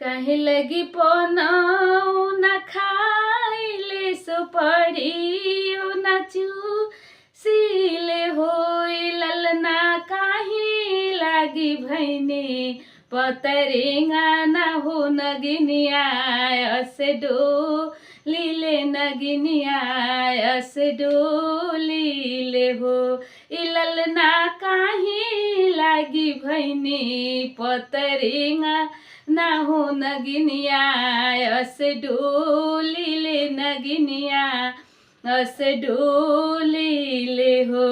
काहे लगी पनौ न खाइले सुपरियो न चुसिले होई ललना काहे लागी भैने पतरेंगा न हो नगिनिया असे डोलीले नगिनिया असे डोलीले हो ई ललना काहे लागी भैने पतरेंगा ना हो नगिनिया असे डोलीले नगिनिया असे डोलीले हो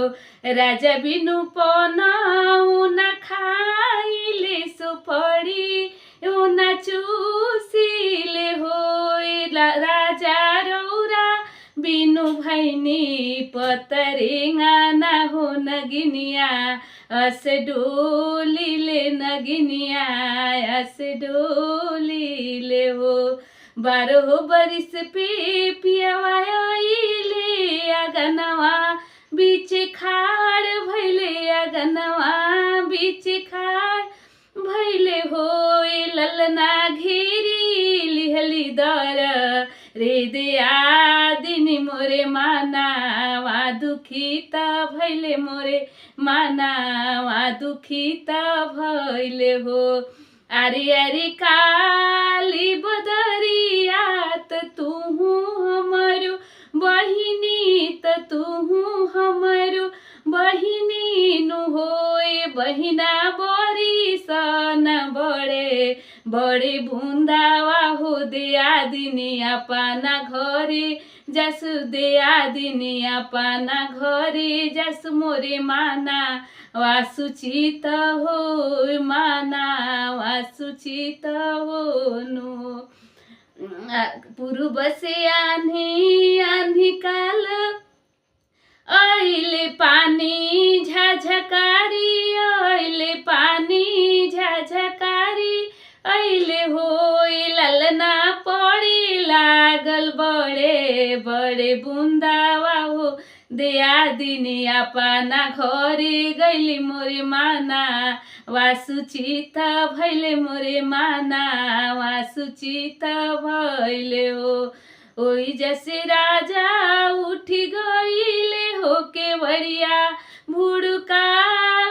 राजा बिनु पनौ न खाइले सुपरी न चुसिले हो राजा रौरा बिनु भैनी पतरेंगा ना हो नगिनिया असे डोलीले नगिनिया असे डोलीले हो 12 बरिस पे पियवाइले अगनवा बीच खाड़ भैले अगनवा बीच खाड़ भैले हो ललना घेरी लिहली दर रे दया दिनी मोरे मानावा दुखित भैले मोरे मानावा दुखित भैले हो आरी आरी काली बदरियात तुहु हमरो बहिनी त तुहु हमरो बहिनी नु होए बहिना बरी सन बड़े बड़े बुंदावा हो दया दिनी अपना घरे जसु दया दिनी अपना घरे जस मोरे माना वासुचित हो माना वासुचित हो नु पूर्व से आन्ही आन्ही काल अहिले पानी झझकारी अहिले पानी झझकारी अहिले होई ललना पड़ी लागल बड़े बड़े बुंदावा हो दया दिनी अपना घरे गैली मोरे माना वासुचित भैले मोरे माना वासुचित भैले हो ओई जैसे राजा उठी गईले हो केवड़िया भुड़का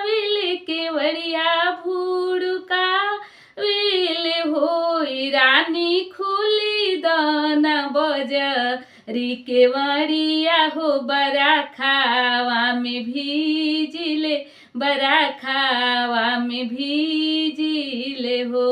विले केवड़िया भुड़का विले होई रानी खुली दाना बजरी केवड़िया हो बरा खावा में भीजिले बरा खावा में भीजिले हो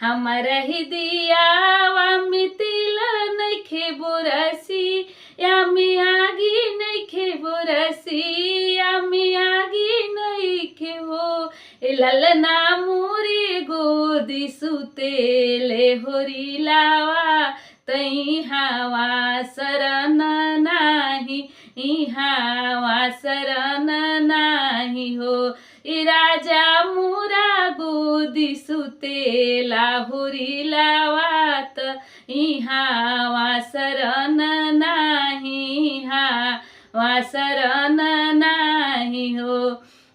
हमारा ही दियावा में तिल नइखे बोरसी या में आगी नइखे बोरसी या में आगी नइखे हो ललना मोरे गोदी सुतेले होरी लावा तई हावा शरण नाही हावा शरण नाही हो ई राजा मोरा गोदी सुतेला होरी लावात हावा शरण नाही हावा शरण नाही हो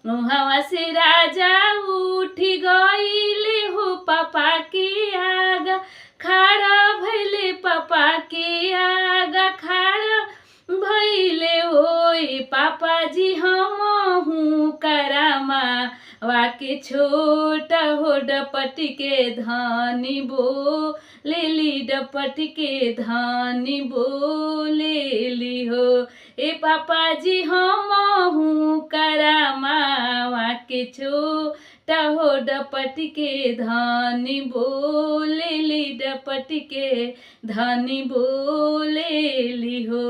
हवा से राजा उठी गईले हो पापा के आगा खाड़ा भैले पापा के आगा खाड़ा भैले होई पापाजी हम हूँ करामा वाके छोट हो डपट के धानी बो लेली डपट के धानी बो लेली हो ए पापाजी हम हूँ करामा वाके छोट हो डपट के धानी बो लेली डपट के धानी बो लेली हो।